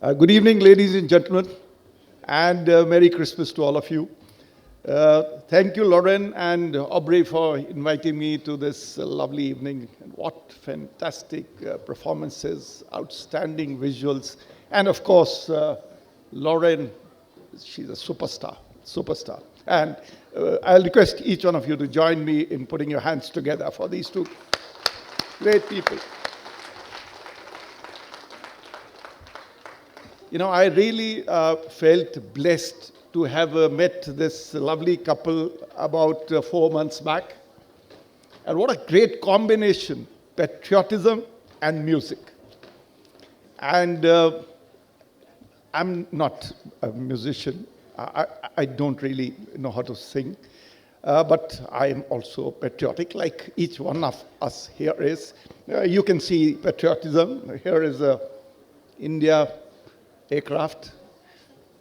Good evening, ladies and gentlemen, and Merry Christmas to all of you. Thank you, Lorraine and Aubrey, for inviting me to this lovely evening. And what fantastic performances, outstanding visuals, and of course, Lorraine, she's a superstar. And I'll request each one of you to join me in putting your hands together for these two great people. You know, I really felt blessed to have met this lovely couple about 4 months back. And what a great combination, patriotism and music. And I'm not a musician. I don't really know how to sing. But I am also patriotic, like each one of us here is. You can see patriotism. Here is India aircraft.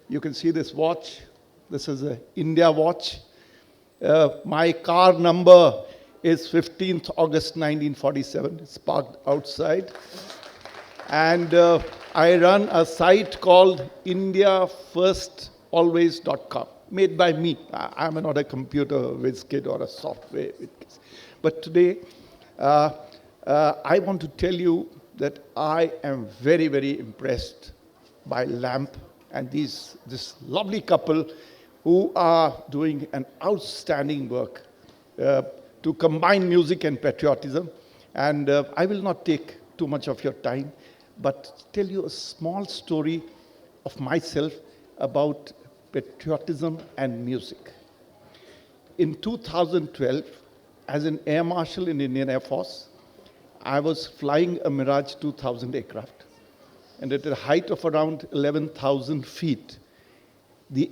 You can see this watch. This is an India watch. My car number is 15th August 1947. It's parked outside. And I run a site called IndiaFirstAlways.com, made by me. I'm not a computer whiz kid or a software whiz kid. But today, I want to tell you that I am very, very impressed by LAMP and this lovely couple who are doing an outstanding work to combine music and patriotism. And I will not take too much of your time, but tell you a small story of myself about patriotism and music. In 2012, as an Air Marshal in Indian Air Force, I was flying a Mirage 2000 aircraft. And at a height of around 11,000 feet, the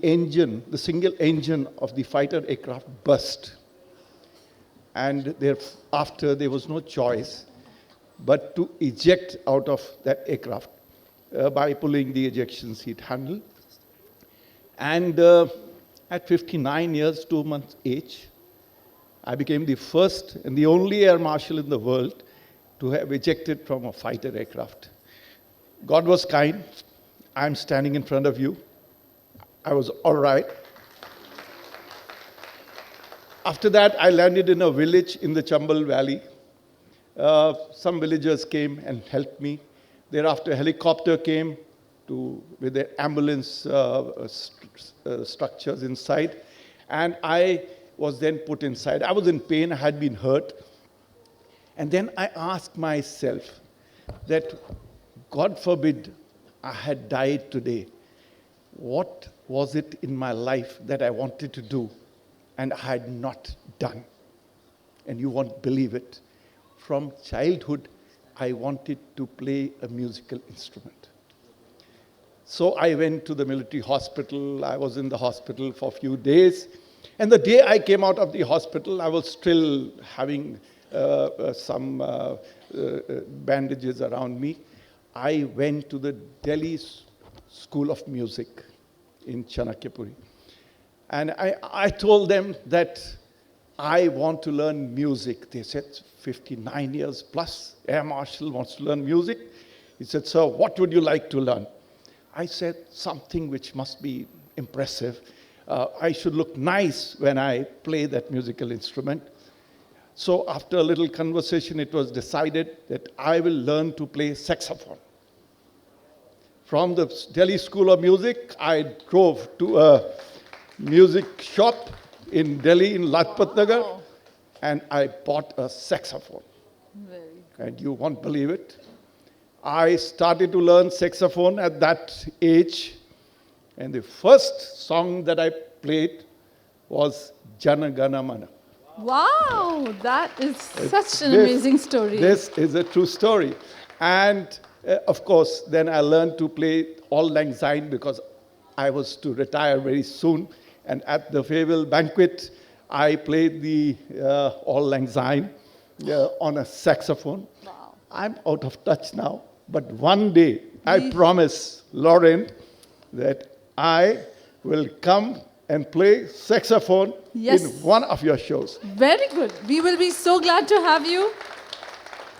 single engine of the fighter aircraft burst. And thereafter, there was no choice but to eject out of that aircraft by pulling the ejection seat handle. And at 59 years, 2 months age, I became the first and the only Air Marshal in the world to have ejected from a fighter aircraft. God was kind. I'm standing in front of you. I was all right. After that, I landed in a village in the Chambal Valley. Some villagers came and helped me. Thereafter, a helicopter came with their ambulance structures inside. And I was then put inside. I was in pain. I had been hurt. And then I asked myself that, God forbid I had died today, what was it in my life that I wanted to do and I had not done? And you won't believe it. From childhood, I wanted to play a musical instrument. So I went to the military hospital. I was in the hospital for a few days. And the day I came out of the hospital, I was still having some bandages around me. I went to the Delhi School of Music in Chanakyapuri. And I told them that I want to learn music. They said, 59 years plus, Air Marshal wants to learn music. He said, sir, what would you like to learn? I said, something which must be impressive. I should look nice when I play that musical instrument. So after a little conversation, it was decided that I will learn to play saxophone. From the Delhi School of Music, I drove to a music shop in Delhi, in Lajpat Nagar, and I bought a saxophone. Very good. And you won't believe it. I started to learn saxophone at that age, and the first song that I played was Jana Gana Mana. Wow, that is such an amazing story. This is a true story. And of course, then I learned to play Auld Lang Syne because I was to retire very soon. And at the farewell banquet, I played the Auld Lang Syne on a saxophone. Wow. I'm out of touch now. But one day, I promise Lorraine that I will come and play saxophone in one of your shows. Very good. We will be so glad to have you.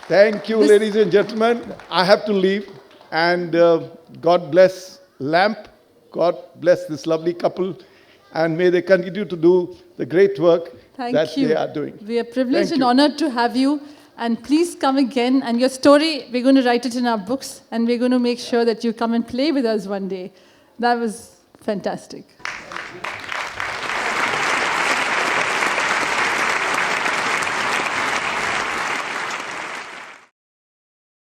Thank you, ladies and gentlemen. I have to leave. And God bless Lamp. God bless this lovely couple. And may they continue to do the great work that they are doing. We are privileged Thank and you. honored to have you. And please come again. And your story, we're going to write it in our books. And we're going to make sure that you come and play with us one day. That was fantastic.